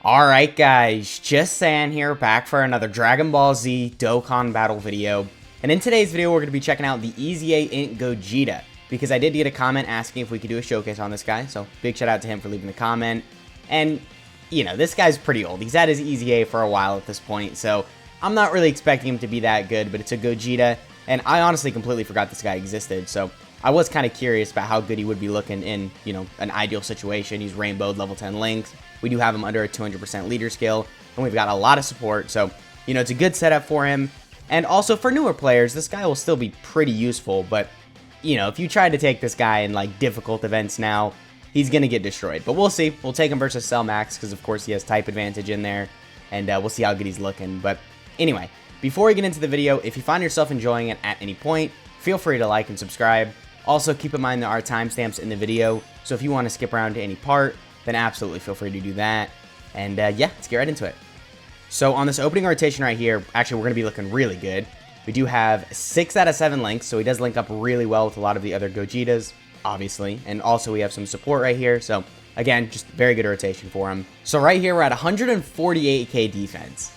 Alright guys, just saying here, back for another Dragon Ball Z Dokkan battle video. And in today's video, we're going to be checking out the EZA INT GOGETA, because I did get a comment asking if we could do a showcase on this guy, so big shout out to him for leaving the comment. And, you know, this guy's pretty old. He's had his EZA for a while at this point, so I'm not really expecting him to be that good, but it's a GOGETA, and I honestly completely forgot this guy existed, so I was kind of curious about how good he would be looking in, you know, an ideal situation. He's rainbowed level 10 links. We do have him under a 200% leader skill, and we've got a lot of support, so, you know, it's a good setup for him. And also for newer players, this guy will still be pretty useful, but, you know, if you try to take this guy in, like, difficult events now, he's going to get destroyed. But we'll see. We'll take him versus Cell Max, because, of course, he has type advantage in there, and we'll see how good he's looking. But anyway, before we get into the video, if you find yourself enjoying it at any point, feel free to like and subscribe. Also, keep in mind there are timestamps in the video, so if you want to skip around to any part, then absolutely feel free to do that. And yeah, let's get right into it. So on this opening rotation right here, actually we're going to be looking really good. We do have 6 out of 7 links, so he does link up really well with a lot of the other GOGETAs, obviously. And also we have some support right here, so again, just very good rotation for him. So right here we're at 148k defense.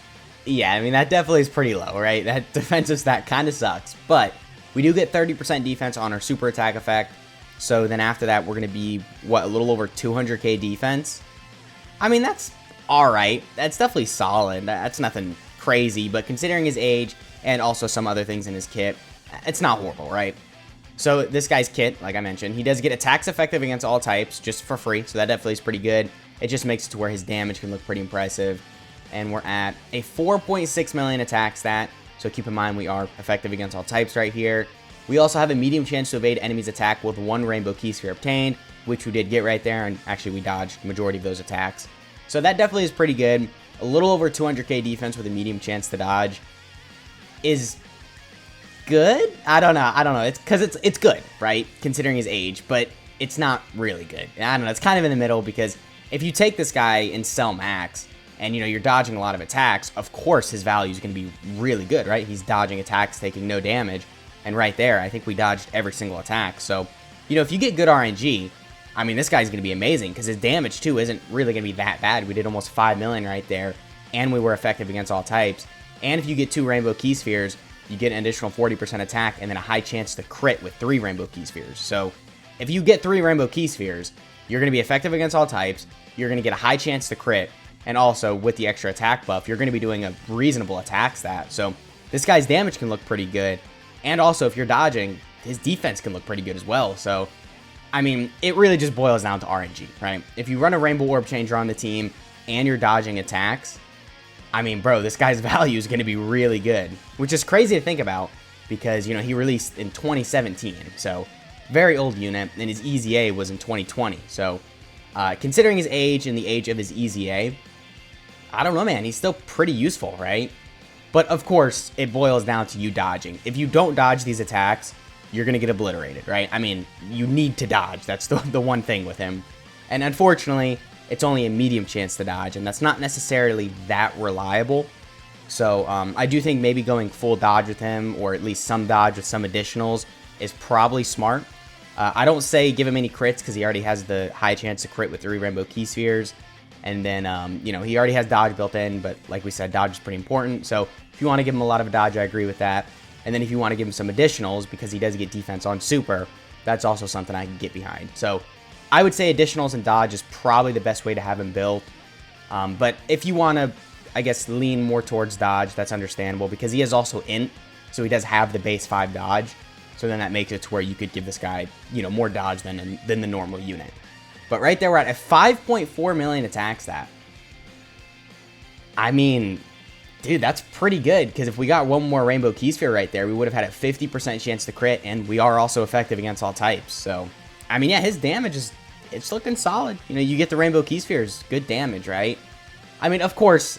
Yeah, I mean that definitely is pretty low, right? That defensive stat kind of sucks, but we do get 30% defense on our super attack effect. So then after that, we're going to be, what, a little over 200k defense? I mean, that's alright. That's definitely solid. That's nothing crazy, but considering his age and also some other things in his kit, it's not horrible, right? So this guy's kit, like I mentioned, he does get attacks effective against all types just for free, so that definitely is pretty good. It just makes it to where his damage can look pretty impressive. And we're at a 4.6 million attack stat, so keep in mind we are effective against all types right here. We also have a medium chance to evade enemies' attack with 1 rainbow key sphere obtained, which we did get right there, and actually we dodged the majority of those attacks. So that definitely is pretty good. A little over 200k defense with a medium chance to dodge is good? I don't know. It's because it's good, right? Considering his age, but it's not really good. I don't know. It's kind of in the middle, because if you take this guy in Cell Max, and, you know, you're dodging a lot of attacks, of course his value is going to be really good, right? He's dodging attacks, taking no damage. And right there, I think we dodged every single attack. So, you know, if you get good RNG, I mean, this guy's going to be amazing, because his damage, too, isn't really going to be that bad. We did almost 5 million right there, and we were effective against all types. And if you get 2 rainbow key spheres, you get an additional 40% attack, and then a high chance to crit with 3 rainbow key spheres. So, if you get 3 rainbow key spheres, you're going to be effective against all types, you're going to get a high chance to crit, and also, with the extra attack buff, you're going to be doing a reasonable attack stat. So, this guy's damage can look pretty good. And also, if you're dodging, his defense can look pretty good as well. So, I mean, it really just boils down to RNG, right? If you run a Rainbow Orb Changer on the team and you're dodging attacks, I mean, bro, this guy's value is going to be really good. Which is crazy to think about, because, you know, he released in 2017. So, very old unit, and his EZA was in 2020. So, considering his age and the age of his EZA, I don't know, man. He's still pretty useful, right? But, of course, it boils down to you dodging. If you don't dodge these attacks, you're going to get obliterated, right? I mean, you need to dodge. That's the one thing with him. And unfortunately, it's only a medium chance to dodge, and that's not necessarily that reliable. So, I do think maybe going full dodge with him, or at least some dodge with some additionals, is probably smart. I don't say give him any crits, because he already has the high chance to crit with 3 rainbow key spheres. And then, you know, he already has dodge built in, but like we said, dodge is pretty important. So if you want to give him a lot of dodge, I agree with that. And then if you want to give him some additionals, because he does get defense on super, that's also something I can get behind. So I would say additionals and dodge is probably the best way to have him built. But if you want to, I guess, lean more towards dodge, that's understandable, because he is also int, so he does have the base 5 dodge. So then that makes it to where you could give this guy, you know, more dodge than the normal unit. But right there, we're at a 5.4 million attack stat. I mean, dude, that's pretty good, because if we got 1 more rainbow key sphere right there, we would have had a 50% chance to crit, and we are also effective against all types. So, I mean, yeah, his damage it's looking solid. You know, you get the rainbow key spheres, good damage, right? I mean, of course,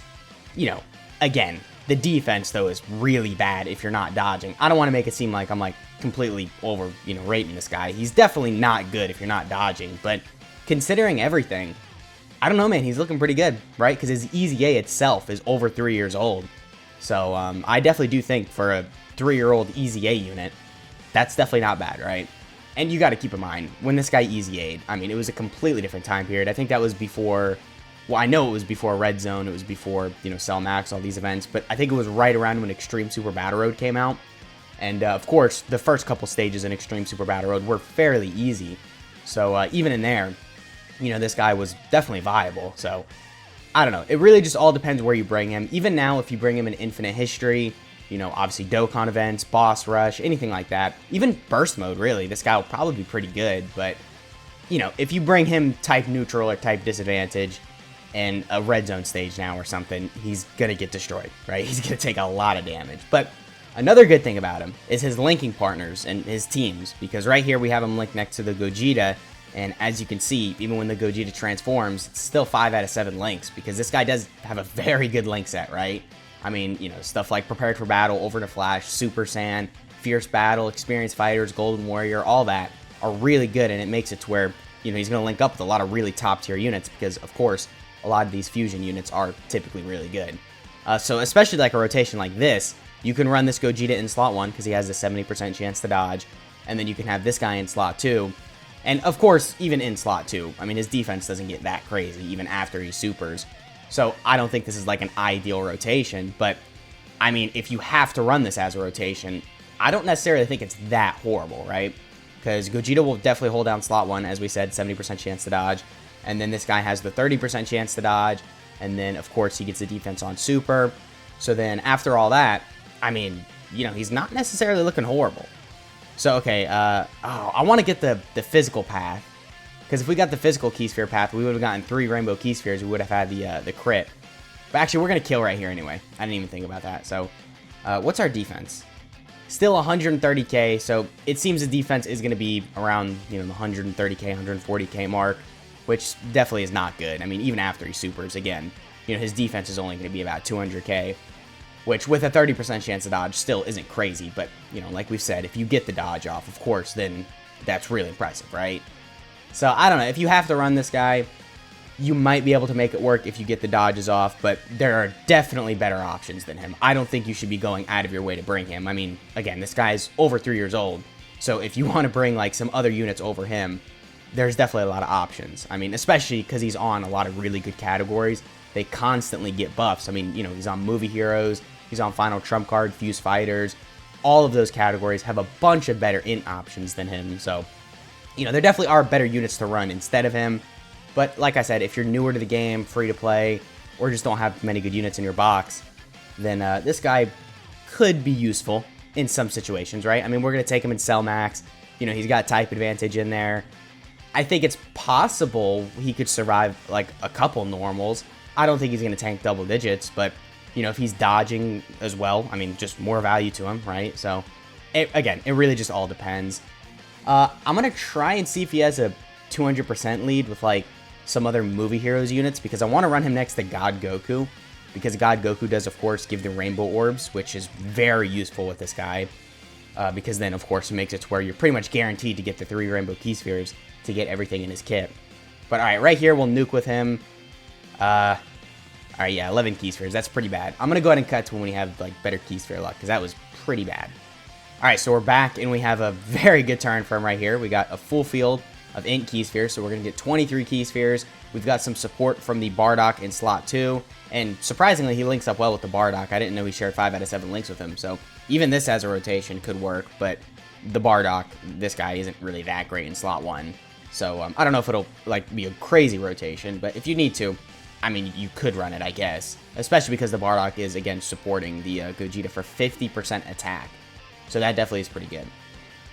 you know, again, the defense, though, is really bad if you're not dodging. I don't want to make it seem like I'm, like, completely over, you know, rating this guy. He's definitely not good if you're not dodging, but considering everything, I don't know, man, he's looking pretty good, right? Because his EZA itself is over 3 years old. So, I definitely do think for a 3-year-old EZA unit, that's definitely not bad, right? And you got to keep in mind, when this guy EZA'd, I mean, it was a completely different time period. I think that was before well, I know it was before Red Zone, it was before, you know, Cell Max, all these events, but I think it was right around when Extreme Super Battle Road came out. And of course, the first couple stages in Extreme Super Battle Road were fairly easy. So even in there, you know, this guy was definitely viable. So I don't know. It really just all depends where you bring him. Even now, if you bring him in Infinite History, you know, obviously Dokkan events, Boss Rush, anything like that. Even Burst Mode, really, this guy will probably be pretty good. But, you know, if you bring him type neutral or type disadvantage in a Red Zone stage now or something, he's going to get destroyed, right? He's going to take a lot of damage. But another good thing about him is his linking partners and his teams. Because right here, we have him linked next to the GOGETA. And as you can see, even when the GOGETA transforms, it's still 5 out of 7 links, because this guy does have a very good link set, right? I mean, you know, stuff like Prepared for Battle, Over to Flash, Super Saiyan, Fierce Battle, Experienced Fighters, Golden Warrior, all that are really good, and it makes it to where, you know, he's going to link up with a lot of really top-tier units, because, of course, a lot of these fusion units are typically really good. So especially like a rotation like this, you can run this GOGETA in slot 1, because he has a 70% chance to dodge, and then you can have this guy in slot 2. And, of course, even in slot 2, I mean, his defense doesn't get that crazy, even after he supers. So, I don't think this is, like, an ideal rotation. But, I mean, if you have to run this as a rotation, I don't necessarily think it's that horrible, right? Because GOGETA will definitely hold down slot 1, as we said, 70% chance to dodge. And then this guy has the 30% chance to dodge. And then, of course, he gets the defense on super. So then, after all that, I mean, you know, he's not necessarily looking horrible. So, okay, I want to get the physical path, because if we got the physical key sphere path, we would have gotten 3 rainbow key spheres. We would have had the crit. But actually, we're going to kill right here anyway. I didn't even think about that. So, what's our defense? Still 130k, so it seems the defense is going to be around, you know, the 130k, 140k mark, which definitely is not good. I mean, even after he supers, again, you know, his defense is only going to be about 200k. Which, with a 30% chance to dodge, still isn't crazy. But, you know, like we've said, if you get the dodge off, of course, then that's really impressive, right? So, I don't know. If you have to run this guy, you might be able to make it work if you get the dodges off. But there are definitely better options than him. I don't think you should be going out of your way to bring him. I mean, again, this guy's over 3 years old. So, if you want to bring, like, some other units over him, there's definitely a lot of options. I mean, especially because he's on a lot of really good categories. They constantly get buffs. I mean, you know, he's on Movie Heroes, he's on Final Trump Card, Fuse Fighters. All of those categories have a bunch of better int options than him. So, you know, there definitely are better units to run instead of him. But like I said, if you're newer to the game, free to play, or just don't have many good units in your box, then this guy could be useful in some situations, right? I mean, we're going to take him in Cell Max. You know, he's got type advantage in there. I think it's possible he could survive, like, a couple normals. I don't think he's going to tank double digits, but, you know, if he's dodging as well, I mean, just more value to him, right? So, again, it really just all depends. I'm going to try and see if he has a 200% lead with, like, some other Movie Heroes units, because I want to run him next to God Goku, because God Goku does, of course, give the Rainbow Orbs, which is very useful with this guy, because then, of course, it makes it to where you're pretty much guaranteed to get the 3 Rainbow Key Spheres to get everything in his kit. But, alright, right here, we'll nuke with him. Alright, yeah, 11 key spheres. That's pretty bad. I'm going to go ahead and cut to when we have, like, better key sphere luck, because that was pretty bad. Alright, so we're back, and we have a very good turn for him right here. We got a full field of int key spheres, so we're going to get 23 key spheres. We've got some support from the Bardock in slot 2, and surprisingly, he links up well with the Bardock. I didn't know he shared 5 out of 7 links with him, so even this as a rotation could work, but the Bardock, this guy isn't really that great in slot 1. So, I don't know if it'll, like, be a crazy rotation, but if you need to, I mean, you could run it, I guess. Especially because the Bardock is, again, supporting the GOGETA for 50% attack. So that definitely is pretty good.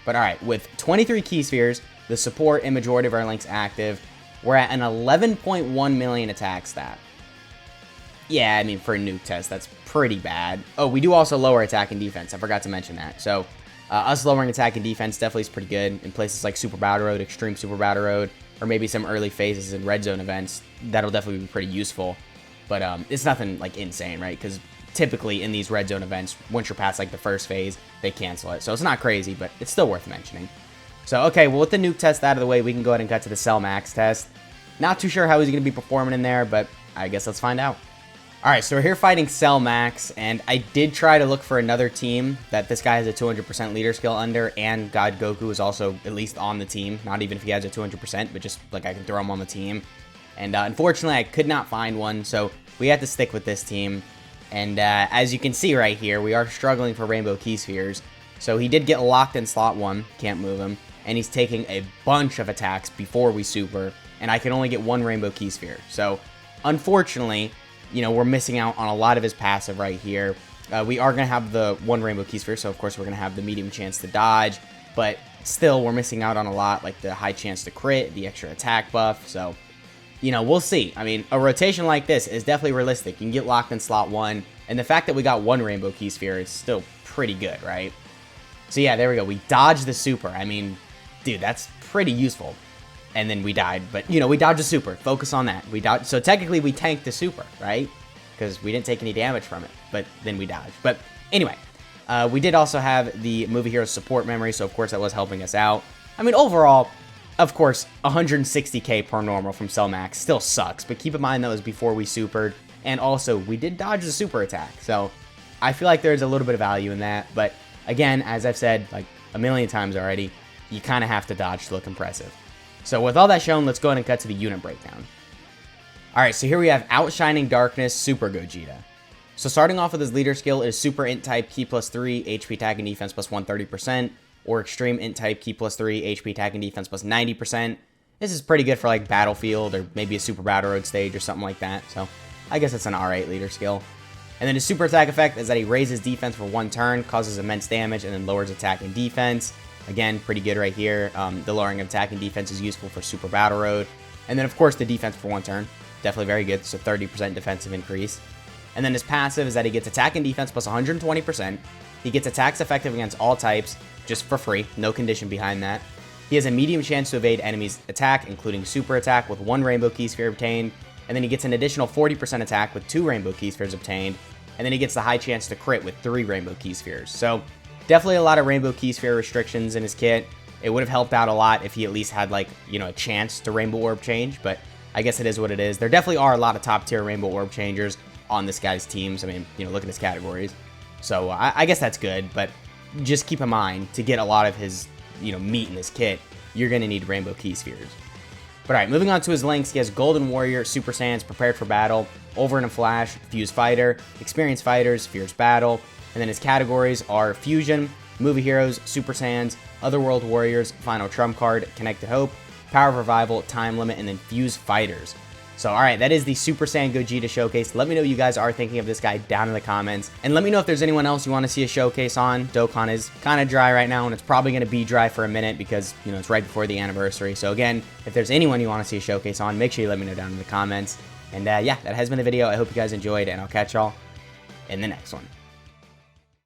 But alright, with 23 key spheres, the support and majority of our links active, we're at an 11.1 million attack stat. Yeah, I mean, for a nuke test, that's pretty bad. Oh, we do also lower attack and defense. I forgot to mention that. So, us lowering attack and defense definitely is pretty good in places like Super Battle Road, Extreme Super Battle Road, or maybe some early phases in Red Zone events. That'll definitely be pretty useful. But it's nothing, like, insane, right? Because typically in these Red Zone events, once you're past, like, the first phase, they cancel it. So it's not crazy, but it's still worth mentioning. So, okay, well, with the nuke test out of the way, we can go ahead and cut to the Cell Max test. Not too sure how he's going to be performing in there, but I guess let's find out. Alright, so we're here fighting Cell Max, and I did try to look for another team that this guy has a 200% leader skill under, and God Goku is also at least on the team. Not even if he has a 200%, but just, like, I can throw him on the team. And unfortunately, I could not find one, so we had to stick with this team. And as you can see right here, we are struggling for Rainbow Key Spheres. So he did get locked in slot 1, can't move him, and he's taking a bunch of attacks before we super, and I can only get 1 Rainbow Key Sphere. So unfortunately, you know, we're missing out on a lot of his passive right here. We are going to have the 1 Rainbow Key Sphere, so of course we're going to have the medium chance to dodge, but still we're missing out on a lot, like the high chance to crit, the extra attack buff, so, you know, we'll see. I mean, a rotation like this is definitely realistic. You can get locked in slot 1, and the fact that we got 1 Rainbow Key Sphere is still pretty good, right? So yeah, there we go. We dodged the super. I mean, dude, that's pretty useful. And then we died, but, you know, we dodged the super. Focus on that. We dodged, so technically we tanked the super, right? Because we didn't take any damage from it, but then we dodged. But anyway, we did also have the Movie Hero support memory, so of course that was helping us out. I mean, overall, of course, 160k per normal from Cellmax still sucks, but keep in mind that was before we supered, and also we did dodge the super attack, so I feel like there's a little bit of value in that. But again, as I've said like a million times already, you kind of have to dodge to look impressive. So with all that shown, let's go ahead and cut to the unit breakdown. Alright, so here we have Outshining Darkness Super Gogeta. So starting off with his leader skill is Super Int type Key +3, HP attack and defense plus 130%, or Extreme Int type Key +3, HP attack and defense plus 90%. This is pretty good for like Battlefield or maybe a Super Battle Road stage or something like that, so I guess it's an alright leader skill. And then his super attack effect is that he raises defense for 1 turn, causes immense damage, and then lowers attack and defense. Again, pretty good right here. The lowering of attack and defense is useful for Super Battle Road. And then, of course, the defense for 1 turn. Definitely very good, so 30% defensive increase. And then his passive is that he gets attack and defense plus 120%. He gets attacks effective against all types, just for free, no condition behind that. He has a medium chance to evade enemies' attack, including super attack, with 1 Rainbow Key Sphere obtained. And then he gets an additional 40% attack with 2 Rainbow Key Spheres obtained. And then he gets the high chance to crit with 3 Rainbow Key Spheres. So definitely a lot of Rainbow Key Sphere restrictions in his kit. It would have helped out a lot if he at least had, like, you know, a chance to Rainbow Orb change, but I guess it is what it is. There definitely are a lot of top tier Rainbow Orb changers on this guy's teams. I mean, you know, look at his categories. So I guess that's good, but just keep in mind, to get a lot of his, you know, meat in this kit, you're going to need Rainbow Key Spheres. But alright, moving on to his links, he has Golden Warrior, Super Saiyans, Prepared for Battle, Over in a Flash, Fuse Fighter, Experienced Fighters, Fierce Battle, and then his categories are Fusion, Movie Heroes, Super Saiyans, Otherworld Warriors, Final Trump Card, Connected Hope, Power of Revival, Time Limit, and then Fuse Fighters. So alright, that is the Super Saiyan Gogeta showcase. Let me know what you guys are thinking of this guy down in the comments. And let me know if there's anyone else you want to see a showcase on. Dokkan is kind of dry right now, and it's probably going to be dry for a minute because, you know, it's right before the anniversary. So again, if there's anyone you want to see a showcase on, make sure you let me know down in the comments. And yeah, that has been the video. I hope you guys enjoyed, and I'll catch y'all in the next one.